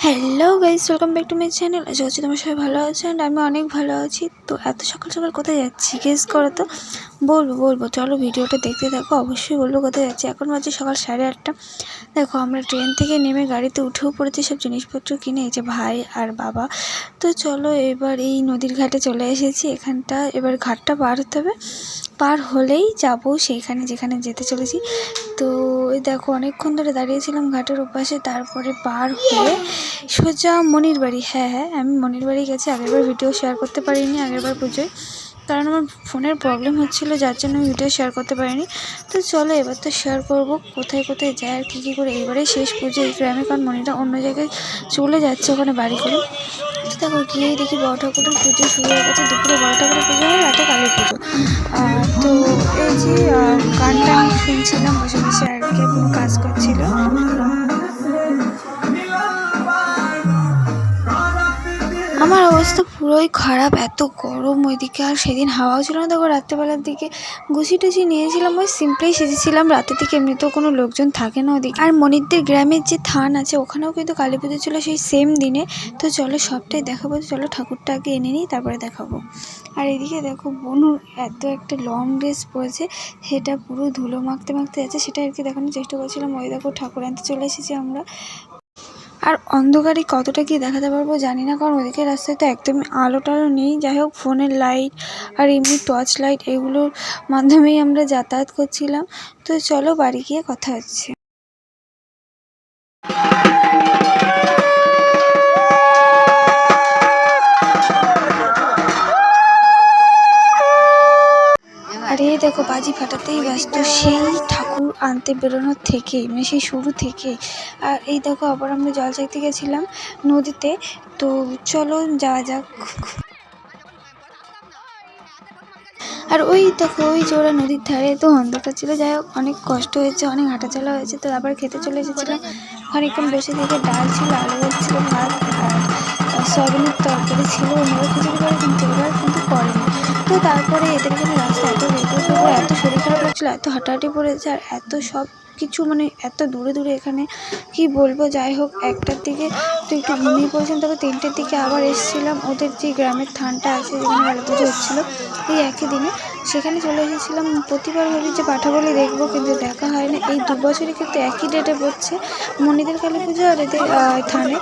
Hello guys, welcome back to my channel. আশা করছি তোমার সবাই ভালো আছো অ্যান্ড আমি অনেক ভালো আছি। তো এত সকাল সকাল কোথায় যাচ্ছি গেস করো তো। বলবো চলো ভিডিওটা দেখতে থাকো। অবশ্যই বলবো কোথায় যাচ্ছি। এখন বাজে সকাল 8:30। দেখো আমরা ট্রেন থেকে নেমে গাড়িতে উঠেও পড়েছি, সব জিনিসপত্র কিনে। এই যে ভাই আর বাবা। তো চলো এবার এই নদীর ঘাটে চলে এসেছি। এখানটা এবার ঘাটটা পার হতে হবে, পার হলেই যাবো সেইখানে যেখানে যেতে চলেছি। তো এই দেখো অনেকক্ষণ ধরে দাঁড়িয়েছিলাম ঘাটের ওপাশে, তারপরে পার হয়ে সোজা মনির বাড়ি। হ্যাঁ, আমি মনির বাড়ি গেছি। আগেরবার ভিডিও শেয়ার করতে পারিনি, আগেরবার পুজোয়, কারণ আমার ফোনের প্রবলেম হচ্ছিলো, যার জন্য আমি ভিডিও শেয়ার করতে পারিনি। তো চলো এবার তো শেয়ার করব কোথায় কোথায় যায় আর কী করে। এবারে শেষ পুজো এই গ্রামে, কারণ মনিরা অন্য জায়গায় চলে যাচ্ছে ওখানে বাড়ি করে। তো দেখো গিয়েই দেখি বড় ঠাকুরের পুজো শুরু হয়ে গেছে। দুপুরে বড় ঠাকুরের পুজো হয়, রাতে কালী পুজো। তো এই যে গানটা আমি শুনছিলাম বসে বসে আর কি, কোনো কাজ করছিল। আমার অবস্থা পুরোই খারাপ, এত গরম ওইদিকে। আর সেদিন হাওয়াও ছিল না। দেখো রাত্রেবেলার দিকে গুছি টুছি নিয়েছিলাম, ওই সিম্পলি সেজেছিলাম। রাতের দিকে এমনিতেও কোনো লোকজন থাকে না ওদিকে। আর মনিরদের গ্রামের যে থান আছে ওখানেও কিন্তু কালী পুজো ছিল সেই সেম দিনে। তো চলো সবটাই দেখাবো। চলো ঠাকুরটা আগে এনে নিই, তারপরে দেখাবো। আর এদিকে দেখো বনুর এত একটা লং ড্রেস পরেছে, সেটা পুরো ধুলো মাখতে মাখতে যাচ্ছে, সেটা আর কি দেখানোর চেষ্টা করছিলাম। ওই দেখো ঠাকুর আনতে চলে এসেছি আমরা। আর অন্ধকারে কতটা কি দেখাতে পারবো জানি না, কারণ ওদিকে রাস্তায় তো একদমই আলো টালো নেই। যাই হোক ফোনের লাইট আর এমনি টর্চ লাইট এগুলোর মাধ্যমেই আমরা যাতায়াত করছিলাম। তো চলো বাড়ি গিয়ে কথা হচ্ছে। আর এই দেখো বাজি ফাটাতেই ব্যস্ত, সেই ঠাকুর আনতে বেরোনোর থেকে, মানে সেই শুরু থেকে। আর এই দেখো আবার আমরা জল চাইতে গেছিলাম নদীতে। তো চলো যাওয়া যাক। আর ওই দেখো ওই যে ওরা নদীর ধারে, তো অন্ধকার ছিল। যাই হোক অনেক কষ্ট হয়েছে, অনেক হাঁটাচলা হয়েছে। তো আবার খেতে চলে এসেছিলাম। খানিকক্ষণ বসে থেকে ডাল ছিল, আলু ভাত ছিল, ভাত আর সয়াবিনের তরকারি ছিল। অন্যরা খিচুড়ি করে, কিন্তু এবার কিন্তু করেনি। তো তারপরে এদের এখানে রাস্তা এত ভেতর, এত শরীর খারাপ লাগছিলো, এত হাঁটাহাঁটি পড়েছে, আর এত সব কিছু মানে এত দূরে দূরে এখানে কি বলবো। যাই হোক 1টার দিকে তো একটু ঘুমিয়ে পড়েছিলাম। তারপর 3টের দিকে আবার এসেছিলাম ওদের যে গ্রামের থানটা আছে যেখানে কালী পুজো হচ্ছিলো এই একই দিনে, সেখানে চলে এসেছিলাম। প্রতিবার ভাবি যে পাঠাবলি দেখবো, কিন্তু দেখা হয় না। এই 2 বছরই কিন্তু একই ডেটে পড়ছে মনিদের কালী পুজো, আর এদের থানে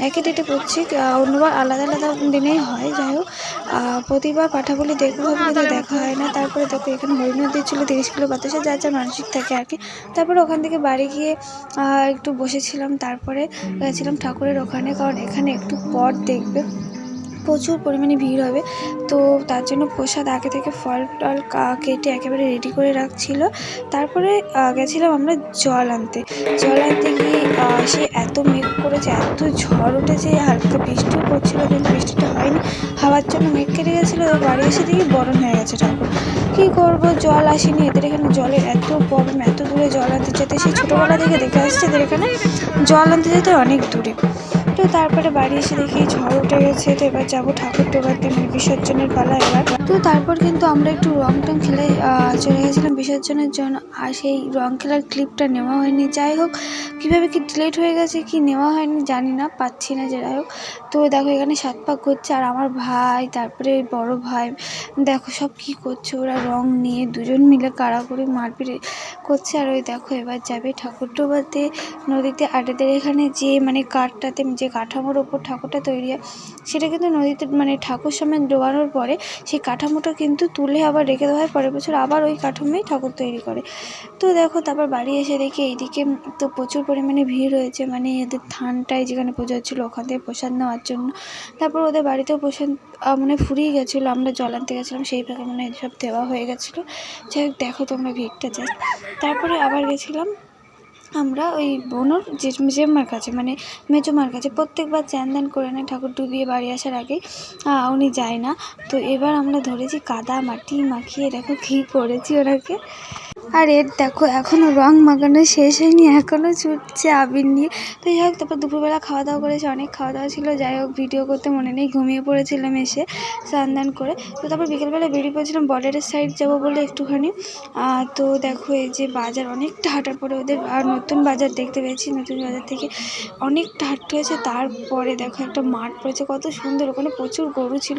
একই ডেটে পড়ছে। অন্যবার আলাদা আলাদা দিনেই হয়। যাই হোক প্রতিবার পাঠাবলি দেখবো ভাবি, কিন্তু দেখা হয় না। তারপরে দেখো এখানে হরিণ দিচ্ছিল 30 কিলো বাতাসে, যা যা মানসিক থাকে আর কি। তারপরে ওখান থেকে বাড়ি গিয়ে একটু বসেছিলাম। তারপরে গেছিলাম ঠাকুরের ওখানে, কারণ এখানে একটু পর দেখবে প্রচুর পরিমাণে ভিড় হবে। তো তার জন্য প্রসাদ আগে থেকে ফল টল কেটে একেবারে রেডি করে রাখছিল। তারপরে গেছিলাম আমরা জল আনতে গিয়ে সে এত মেঘ করেছে, এত ঝড় উঠেছে, হালকা বৃষ্টিও পড়ছিলো, কিন্তু বৃষ্টিটা হয়নি। হাওয়ার জন্য মেঘ কেটে গেছিলো। বাড়ি এসে দেখি বরণ হয়ে গেছে ঠাকুর। কী করবো, জল আসেনি। এদের এখানে জলের এত প্রবলেম, এত দূরে জল আনতে যেতে। সেই ছোটোবেলা থেকে দেখে আসছে এদের এখানে জল আনতে যেতে অনেক দূরে। তো তারপরে বাড়ি এসে দেখি ঝড় উঠে গেছে। তো এবার যাবো ঠাকুর টোবাতে, মানে বিসর্জনের পালা এবার। তো তারপর কিন্তু আমরা একটু রং টং খেলে চলে গেছিলাম বিসর্জনের জন্য। আর সেই রং খেলার ক্লিপটা নেওয়া হয়নি। যাই হোক কীভাবে কি ডিলেট হয়ে গেছে, কি নেওয়া হয়নি জানি না, পাচ্ছি না। যাই হোক তো দেখো এখানে 7 পাক ঘুরছে, আর আমার ভাই তারপরে বড় ভাই দেখো সব কি করছে। ওরা রং নিয়ে দুজন মিলে কাড়াকড়ি মারপিট করছে। আর ওই দেখো এবার যাবে ঠাকুর টোবাতে নদীতে। আর এদের এখানে যে মানে কাঠটাতে, যে কাঠামোর ওপর ঠাকুরটা তৈরি হয়, সেটা কিন্তু নদীতে মানে ঠাকুর সামনে ডোবানোর পরে সেই কাঠামোটা কিন্তু তুলে আবার রেখে দেওয়া হয়, পরের বছর আবার ওই কাঠামোই ঠাকুর তৈরি করে। তো দেখো তারপর বাড়ি এসে দেখি এইদিকে তো প্রচুর পরিমাণে ভিড় হয়েছে, মানে এদের থানটায় যেখানে পুজো হচ্ছিলো ওখান থেকে প্রসাদ নেওয়ার জন্য। তারপর ওদের বাড়িতেও প্রসাদ মানে ফুরিয়ে গেছিলো। আমরা জল আনতে গেছিলাম, সেই ফাঁকে মানে সব দেওয়া হয়ে গেছিলো। যাই হোক দেখো তোমরা ভিড়টা চাই। তারপরে আবার গেছিলাম আমরা ওই বনুর জেম্মার কাছে, মানে মেজোমার কাছে। প্রত্যেকবার চ্যান ধ্যান করে নেয় ঠাকুর ডুবিয়ে বাড়ি আসার আগেই, উনি যায় না। তো এবার আমরা ধরেছি কাদা মাটি মাখিয়ে, দেখো কী করেছি ওনাকে। আর এর দেখো এখনও রং মাখানো শেষ হয়নি, এখনও ছুটছে আবির নিয়ে। তো যাই হোক, তারপর দুপুরবেলা খাওয়া দাওয়া করেছে, অনেক খাওয়া দাওয়া ছিল। যাই হোক, ভিডিও করতে মনে নেই, ঘুমিয়ে পড়েছিলাম এসে স্নান দান করে। তো তারপর বিকেলবেলা বেরিয়ে পড়েছিলাম বর্ডারের সাইড যাবো বলে একটুখানি। তো দেখো এই যে বাজার, অনেকটা হাঁটার পরে ওদের আর নতুন বাজার দেখতে পেয়েছি। নতুন বাজার থেকে অনেকটা হাঁটতে হয়েছে। তারপরে দেখো একটা মাঠ পড়েছে, কত সুন্দর। ওখানে প্রচুর গরু ছিল,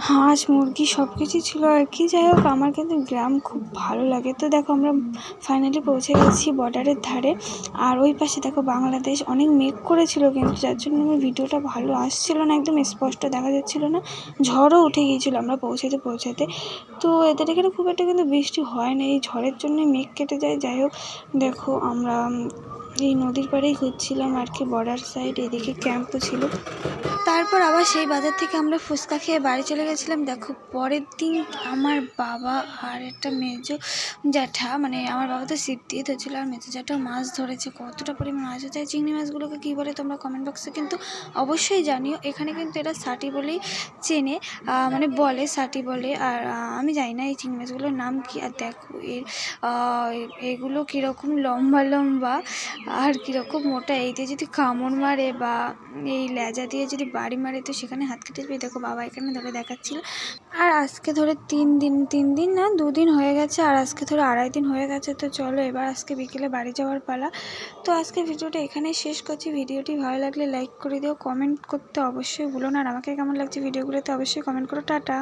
হাঁস মুরগি সব কিছুই ছিল আর কি। যাই হোক, আমার কিন্তু গ্রাম খুব ভালো লাগে। তো দেখো আমরা ফাইনালি পৌঁছে গেছি বর্ডারের ধারে। আর ওই পাশে দেখো বাংলাদেশ। অনেক মেঘ করেছিল কিন্তু, যার জন্য আমার ভিডিওটা ভালো আসছিল না, একদম স্পষ্ট দেখা যাচ্ছিল না। ঝড়ও উঠে গিয়েছিল আমরা পৌঁছাতে। তো এদের এখানে খুব একটা কিন্তু বৃষ্টি হয় না, এই ঝড়ের জন্যই মেঘ কেটে যায়। যাই হোক, দেখো আমরা এই নদীর পাড়েই ঘুরছিলাম আর কি, বর্ডার সাইড, এদিকে ক্যাম্পও ছিল। তারপর আবার সেই বাজার থেকে আমরা ফুচকা খেয়ে বাড়ি চলে গেছিলাম। দেখো পরের দিন আমার বাবা আর একটা মেজো জ্যাঠা, মানে আমার বাবা তো ছিপ দিয়ে ধরছিল, আর মেজো জ্যাঠাও মাছ ধরেছে। কতটা পরিমাণ মাছ হচ্ছে, চিংড়ি মাছগুলোকে কী বলে তোমরা কমেন্ট বক্সে কিন্তু অবশ্যই জানিও। এখানে কিন্তু এটা সাটি বলেই চেনে, মানে বলে সাটি বলে। আর আমি জানি না এই চিংড়ি মাছগুলোর নাম কি। আর দেখো এগুলো কীরকম লম্বা লম্বা আর কীরকম মোটা, এইতে যদি কামড় মারে বা এই লেজা দিয়ে যদি বাড়ি মারে তো সেখানে হাত কেটে যাবে। দেখো বাবা এখানে ধরে দেখাচ্ছিল। আর আজকে ধরে 3 দিন না 2 দিন হয়ে গেছে, আর আজকে ধরে 2.5 দিন হয়ে গেছে। তো চলো এবার আজকে বিকেলে বাড়ি যাওয়ার পালা। তো আজকে ভিডিওটা এখানেই শেষ করছি। ভিডিওটি ভালো লাগলে লাইক করে দিও, কমেন্ট করতে অবশ্যই ভুলো না। আর আমাকে কেমন লাগছে ভিডিওগুলোতে অবশ্যই কমেন্ট করো। টাটা।